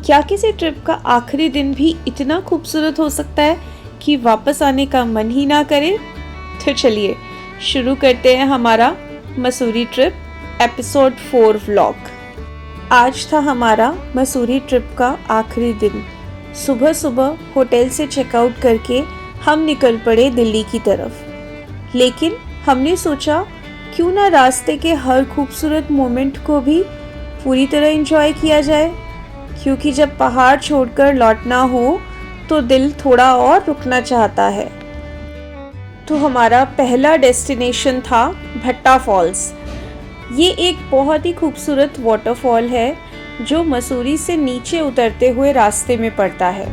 क्या किसी ट्रिप का आखिरी दिन भी इतना खूबसूरत हो सकता है कि वापस आने का मन ही ना करे? तो चलिए शुरू करते हैं हमारा मसूरी ट्रिप एपिसोड 4 व्लॉग। आज था हमारा मसूरी ट्रिप का आखिरी दिन। सुबह सुबह होटल से चेकआउट करके हम निकल पड़े दिल्ली की तरफ। लेकिन हमने सोचा क्यों ना रास्ते के हर खूबसूरत मोमेंट को भी पूरी तरह एंजॉय किया जाए, क्योंकि जब पहाड़ छोड़कर लौटना हो तो दिल थोड़ा और रुकना चाहता है। तो हमारा पहला डेस्टिनेशन था भट्टा फॉल्स। ये एक बहुत ही खूबसूरत वाटरफॉल है जो मसूरी से नीचे उतरते हुए रास्ते में पड़ता है।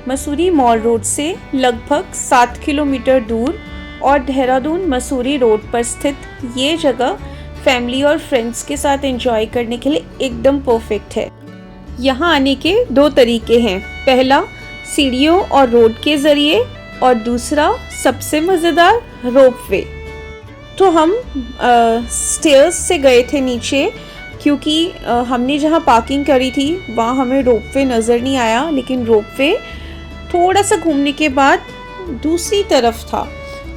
मसूरी मॉल रोड से लगभग 7 किलोमीटर दूर और देहरादून मसूरी रोड पर स्थित ये जगह फैमिली और फ्रेंड्स के साथ एंजॉय करने के लिए एकदम परफेक्ट है। यहाँ आने के 2 तरीके हैं, पहला सीढ़ियों और रोड के ज़रिए और दूसरा सबसे मज़ेदार रोपवे। तो हम स्टेयर्स से गए थे नीचे, क्योंकि हमने जहाँ पार्किंग करी थी वहाँ हमें रोपवे नज़र नहीं आया, लेकिन रोपवे थोड़ा सा घूमने के बाद दूसरी तरफ था,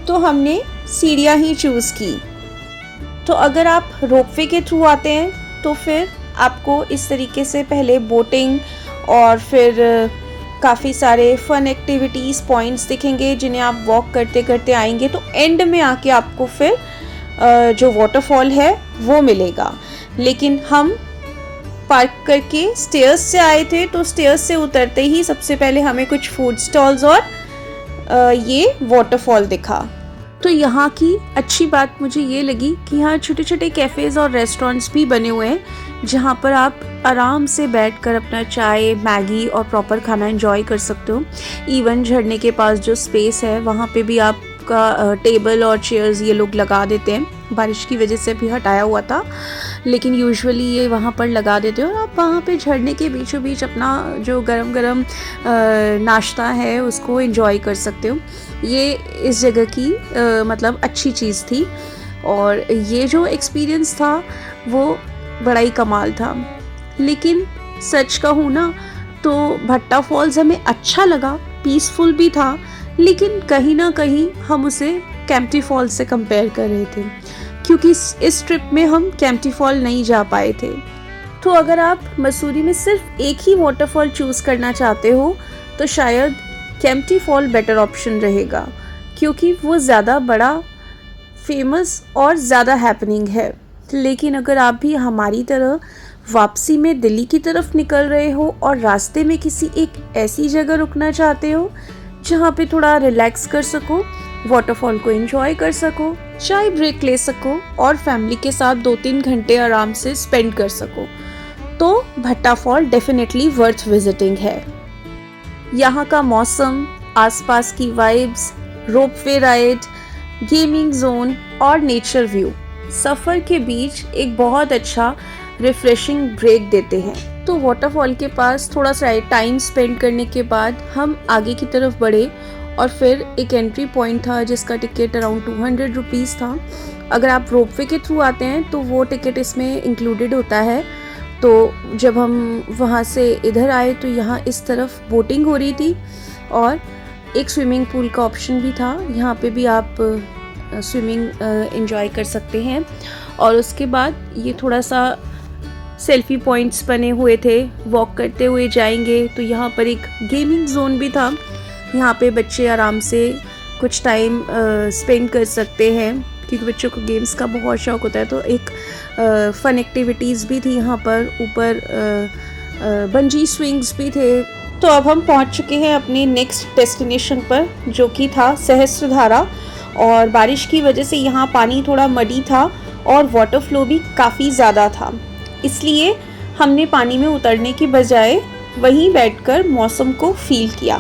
तो हमने सीढ़ियाँ ही चूज़ की। तो अगर आप रोपवे के थ्रू आते हैं तो फिर आपको इस तरीके से पहले बोटिंग और फिर काफ़ी सारे फन एक्टिविटीज़ पॉइंट्स दिखेंगे जिन्हें आप वॉक करते करते आएंगे, तो एंड में आके आपको फिर जो वाटरफॉल है वो मिलेगा। लेकिन हम पार्क करके स्टेयर्स से आए थे, तो स्टेयर्स से उतरते ही सबसे पहले हमें कुछ फूड स्टॉल्स और ये वाटरफॉल दिखा। तो यहाँ की अच्छी बात मुझे ये लगी कि यहाँ छोटे छोटे कैफ़ेज़ और रेस्टोरेंट्स भी बने हुए हैं जहाँ पर आप आराम से बैठकर अपना चाय, मैगी और प्रॉपर खाना एंजॉय कर सकते हो। इवन झरने के पास जो स्पेस है वहाँ पे भी आपका टेबल और चेयर्स ये लोग लगा देते हैं। बारिश की वजह से भी हटाया हुआ था, लेकिन यूजुअली ये वहाँ पर लगा देते हो और आप वहाँ पे झरने के बीचों बीच अपना जो गरम गरम नाश्ता है उसको एंजॉय कर सकते हो। ये इस जगह की मतलब अच्छी चीज़ थी, और ये जो एक्सपीरियंस था वो बड़ा ही कमाल था। लेकिन सच कहूँ ना तो भट्टा फॉल्स हमें अच्छा लगा, पीसफुल भी था, लेकिन कहीं ना कहीं हम उसे कैंपटी फॉल्स से कंपेयर कर रहे थे, क्योंकि इस ट्रिप में हम कैंपटी फॉल नहीं जा पाए थे। तो अगर आप मसूरी में सिर्फ एक ही वाटरफॉल चूज़ करना चाहते हो तो शायद कैंपटी फॉल बेटर ऑप्शन रहेगा, क्योंकि वो ज़्यादा बड़ा, फेमस और ज़्यादा हैपनिंग है। लेकिन अगर आप भी हमारी तरह वापसी में दिल्ली की तरफ निकल रहे हो और रास्ते में किसी एक ऐसी जगह रुकना चाहते हो जहाँ पे थोड़ा रिलैक्स कर सको, वाटरफॉल को एंजॉय कर सको, चाय ब्रेक ले सको और फैमिली के साथ 2-3 घंटे आराम से स्पेंड कर सको, तो भट्टा फॉल डेफिनेटली वर्थ विजिटिंग है। यहाँ का मौसम, आसपास की vibes, ropeway ride, gaming zone और नेचर व्यू सफ़र के बीच एक बहुत अच्छा रिफ्रेशिंग ब्रेक देते हैं। तो वाटरफॉल के पास थोड़ा सा टाइम स्पेंड करने के बाद हम आगे की तरफ बढ़े, और फिर एक एंट्री पॉइंट था जिसका टिकट अराउंड 200 रुपीज़ था। अगर आप रोपवे के थ्रू आते हैं तो वो टिकट इसमें इंक्लूडेड होता है। तो जब हम वहाँ से इधर आए तो यहाँ इस तरफ बोटिंग हो रही थी और एक स्विमिंग पूल का ऑप्शन भी था। यहाँ पे भी आप स्विमिंग एंजॉय कर सकते हैं। और उसके बाद ये थोड़ा सा सेल्फी पॉइंट्स बने हुए थे, वॉक करते हुए जाएंगे तो यहाँ पर एक गेमिंग जोन भी था। यहाँ पे बच्चे आराम से कुछ टाइम स्पेंड कर सकते हैं, क्योंकि बच्चों को गेम्स का बहुत शौक होता है। तो एक फ़न एक्टिविटीज़ भी थी यहाँ पर, ऊपर बंजी स्विंग्स भी थे। तो अब हम पहुँच चुके हैं अपने नेक्स्ट डेस्टिनेशन पर, जो कि था सहस्त्रधारा। और बारिश की वजह से यहाँ पानी थोड़ा मडी था और वाटर फ्लो भी काफ़ी ज़्यादा था, इसलिए हमने पानी में उतरने की बजाय वहीं बैठकर मौसम को फील किया।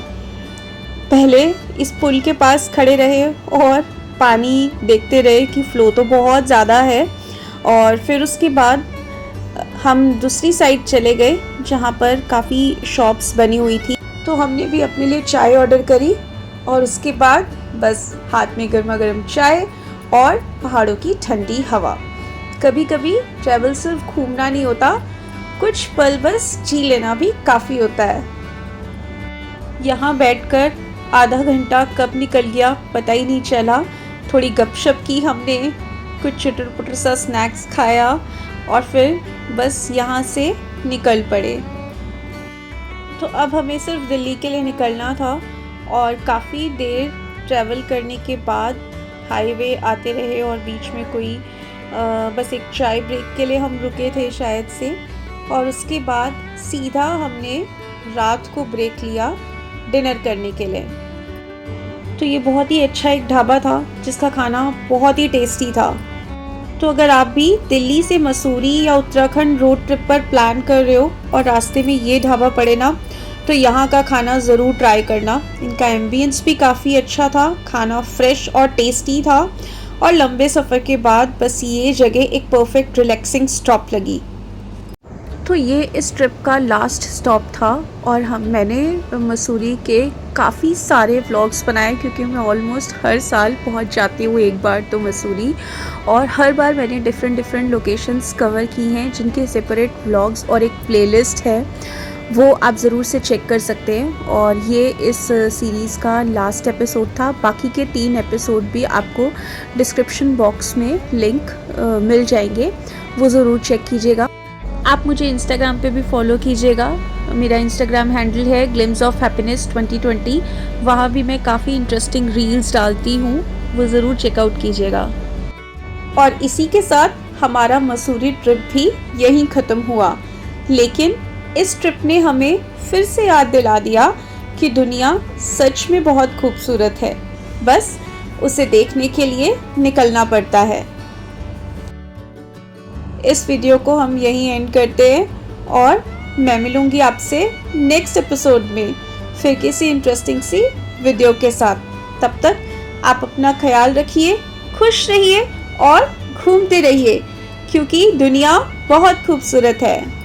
पहले इस पुल के पास खड़े रहे और पानी देखते रहे कि फ़्लो तो बहुत ज़्यादा है, और फिर उसके बाद हम दूसरी साइड चले गए जहाँ पर काफ़ी शॉप्स बनी हुई थी। तो हमने भी अपने लिए चाय ऑर्डर करी और उसके बाद बस हाथ में गर्मा गर्म चाय और पहाड़ों की ठंडी हवा। कभी कभी ट्रैवल सिर्फ घूमना नहीं होता, कुछ पल बस जी लेना भी काफ़ी होता है। यहाँ बैठकर आधा घंटा कब निकल गया पता ही नहीं चला। थोड़ी गपशप की हमने, कुछ चटर-पुटर सा स्नैक्स खाया और फिर बस यहाँ से निकल पड़े। तो अब हमें सिर्फ दिल्ली के लिए निकलना था और काफ़ी देर ट्रैवल करने के बाद हाईवे आते रहे और बीच में कोई बस एक चाय ब्रेक के लिए हम रुके थे शायद से, और उसके बाद सीधा हमने रात को ब्रेक लिया डिनर करने के लिए। तो ये बहुत ही अच्छा एक ढाबा था जिसका खाना बहुत ही टेस्टी था। तो अगर आप भी दिल्ली से मसूरी या उत्तराखंड रोड ट्रिप पर प्लान कर रहे हो और रास्ते में ये ढाबा पड़े ना, तो यहाँ का खाना ज़रूर ट्राई करना। इनका एम्बियंस भी काफ़ी अच्छा था, खाना फ्रेश और टेस्टी था, और लंबे सफ़र के बाद बस ये जगह एक परफेक्ट रिलैक्सिंग स्टॉप लगी। तो ये इस ट्रिप का लास्ट स्टॉप था और मैंने मसूरी के काफ़ी सारे व्लॉग्स बनाए, क्योंकि मैं ऑलमोस्ट हर साल पहुंच जाती हूँ एक बार तो मसूरी, और हर बार मैंने डिफरेंट लोकेशंस कवर की हैं जिनके सेपरेट व्लॉग्स और एक प्लेलिस्ट है, वो आप ज़रूर से चेक कर सकते हैं। और ये इस सीरीज़ का लास्ट एपिसोड था। बाकी के 3 एपिसोड भी आपको डिस्क्रिप्शन बॉक्स में लिंक मिल जाएंगे, वो ज़रूर चेक कीजिएगा। आप मुझे इंस्टाग्राम पे भी फॉलो कीजिएगा। मेरा इंस्टाग्राम हैंडल है ग्लिम्स ऑफ हैप्पीनेस 2020। वहाँ भी मैं काफ़ी इंटरेस्टिंग रील्स डालती हूँ, वो ज़रूर चेकआउट कीजिएगा। और इसी के साथ हमारा मसूरी ट्रिप भी यहीं ख़त्म हुआ, लेकिन इस ट्रिप ने हमें फिर से याद दिला दिया कि दुनिया सच में बहुत खूबसूरत है, बस उसे देखने के लिए निकलना पड़ता है। इस वीडियो को हम यहीं एंड करते हैं और मैं मिलूंगी आपसे नेक्स्ट एपिसोड में फिर किसी इंटरेस्टिंग सी वीडियो के साथ। तब तक आप अपना ख्याल रखिए, खुश रहिए और घूमते रहिए, क्योंकि दुनिया बहुत खूबसूरत है।